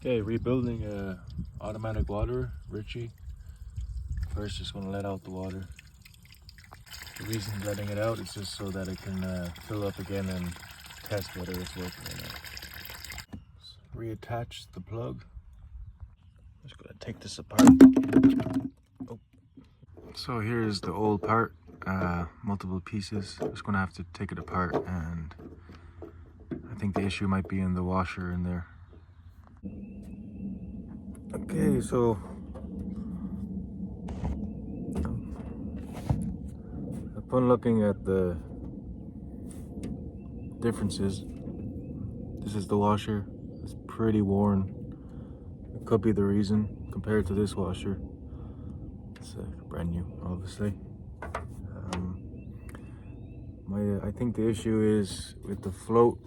Okay, rebuilding a automatic waterer, Ritchie. First, just gonna let out the water. The reason letting it out is just so that it can fill up again and test whether it's working or not. So reattach the plug. Just gonna take this apart. Oh. So here's the old part, multiple pieces. Just gonna have to take it apart, and I think the issue might be in the washer in there. Okay, so upon looking at the differences, this is the washer. It's pretty worn. It could be the reason compared to this washer. It's brand new, obviously. I think the issue is with the float